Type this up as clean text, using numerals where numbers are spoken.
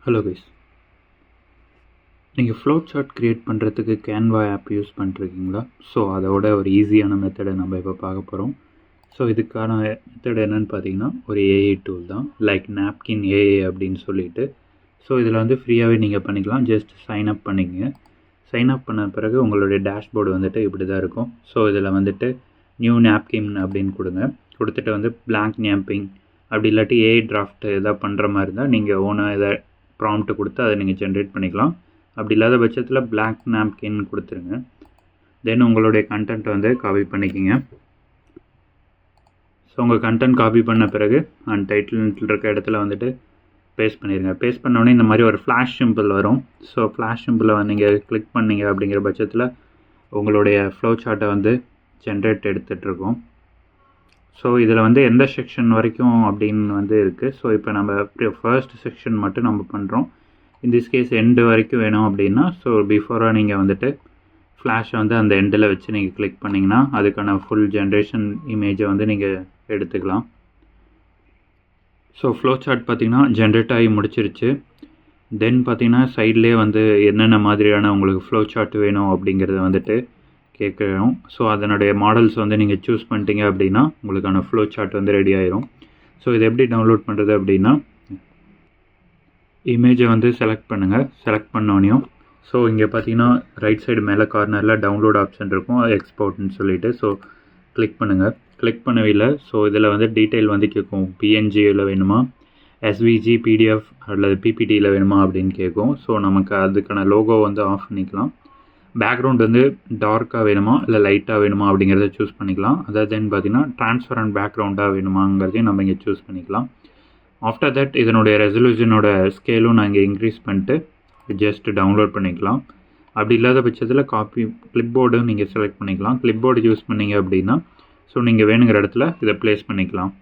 Hello guys, நீங்கள் flow chart create பண்ணுறதுக்கு Canva app use பண்ணிருக்கீங்களா? ஸோ அதோட ஒரு ஈஸியான மெத்தடை நம்ம இப்போ பார்க்க போகிறோம். ஸோ இதுக்கான மெத்தட் என்னென்னு பார்த்தீங்கன்னா, ஒரு ஏஐ டூல் தான், லைக் நாப்கின் ஏஐ அப்படின்னு சொல்லிட்டு. ஸோ இதில் வந்து ஃப்ரீயாகவே நீங்கள் பண்ணிக்கலாம். ஜஸ்ட் சைன் அப் பண்ணிக்கங்க. சைன் அப் பண்ண பிறகு உங்களுடைய டேஷ்போர்டு வந்துட்டு இப்படி தான் இருக்கும். ஸோ இதில் வந்துட்டு நியூ நாப்கின் அப்படின்னு கொடுங்க. கொடுத்துட்டு வந்து பிளாங்க் நாப்கின் அப்படி இல்லாட்டி ஏஐ டிராஃப்ட் எதாவது பண்ணுற மாதிரி இருந்தால் நீங்கள் ஓனாக எதாவது ப்ராம்ப்ட் கொடுத்து அதை நீங்கள் ஜென்ரேட் பண்ணிக்கலாம். அப்படி இல்லாத பட்சத்தில் பிளாக் நாப்கின் கொடுத்துருங்க. தென் உங்களுடைய கண்டென்ட் வந்து காப்பி பண்ணிக்கிங்க. ஸோ உங்கள் கண்டென்ட் காப்பி பண்ண பிறகு அண்ட் டைட்டில் இருக்க இடத்துல வந்துட்டு பேஸ்ட் பண்ணிடுங்க. பேஸ்ட் பண்ணோடனே இந்த மாதிரி ஒரு ஃப்ளாஷ் சிம்பிள் வரும். ஸோ ஃப்ளாஷ் சிம்பிளை நீங்கள் கிளிக் பண்ணிங்க அப்படிங்கிற பட்சத்தில் உங்களுடைய ஃப்ளோ சார்ட்டை வந்து ஜென்ரேட் எடுத்துகிட்ருக்கோம். ஸோ இதில் வந்து எந்த செக்ஷன் வரைக்கும் அப்படின்னு வந்து இருக்குது. ஸோ இப்போ நம்ம ஃபர்ஸ்ட் செக்ஷன் மட்டும் நம்ம பண்ணுறோம். இன் திஸ் கேஸ் எண்டு வரைக்கும் வேணும் அப்படின்னா, ஸோ பிஃபோராக நீங்கள் வந்துட்டு ஃப்ளாஷை வந்து அந்த எண்டில் வச்சு நீங்கள் கிளிக் பண்ணிங்கன்னா அதுக்கான ஃபுல் ஜென்ரேஷன் இமேஜை வந்து நீங்கள் எடுத்துக்கலாம். ஸோ ஃப்ளோ சார்ட் பார்த்திங்கன்னா ஜென்ரேட் ஆகி முடிச்சிருச்சு. தென் பார்த்திங்கன்னா சைட்லேயே வந்து என்னென்ன மாதிரியான உங்களுக்கு ஃப்ளோ சார்ட் வேணும் அப்படிங்கிறத வந்துட்டு கேட்குறோம். ஸோ அதனுடைய மாடல்ஸ் வந்து நீங்கள் சூஸ் பண்ணிட்டீங்க அப்படின்னா உங்களுக்கான ஃப்ளோ சார்ட் வந்து ரெடி ஆயிரும். ஸோ இதை எப்படி டவுன்லோட் பண்ணுறது அப்படின்னா, இமேஜை வந்து செலக்ட் பண்ணுங்கள். செலக்ட் பண்ணோனையும் ஸோ இங்கே பார்த்தீங்கன்னா ரைட் சைடு மேலே கார்னரில் டவுன்லோட் ஆப்ஷன் இருக்கும், எக்ஸ்போர்ட்னு சொல்லிவிட்டு. ஸோ கிளிக் பண்ணுங்கள். கிளிக் பண்ணவில்லை. ஸோ இதில் வந்து டீட்டெயில் வந்து கேட்கும். பிஎன்ஜியில் வேணுமா, எஸ்விஜி, பிடிஎஃப் அல்லது பிபிடியில் வேணுமா அப்படின்னு கேட்கும். ஸோ நமக்கு அதுக்கான லோகோ வந்து ஆஃப் பண்ணிக்கலாம். பேக்ரவுண்ட் வந்து டார்க்காக வேணுமா இல்லை லைட்டாக வேணுமா அப்படிங்கிறத சூஸ் பண்ணிக்கலாம். அதாவது பார்த்தீங்கன்னா ட்ரான்ஸ்பரண்ட் பேக்ரவுண்டாக வேணுமாங்கிறதையும் நம்ம இங்கே சூஸ் பண்ணிக்கலாம். ஆஃப்டர் தட் இதனுடைய ரெசல்யூஷனோட ஸ்கேலும் நான் இங்கே இன்க்ரீஸ் பண்ணிட்டு ஜஸ்ட் டவுன்லோட் பண்ணிக்கலாம். அப்படி இல்லாத பட்சத்தில் கிளிப்போர்டும் நீங்கள் செலக்ட் பண்ணிக்கலாம். கிளிப்போர்டு யூஸ் பண்ணிங்க அப்படின்னா ஸோ நீங்கள் வேணுங்கிற இடத்துல இதை ப்ளேஸ் பண்ணிக்கலாம்.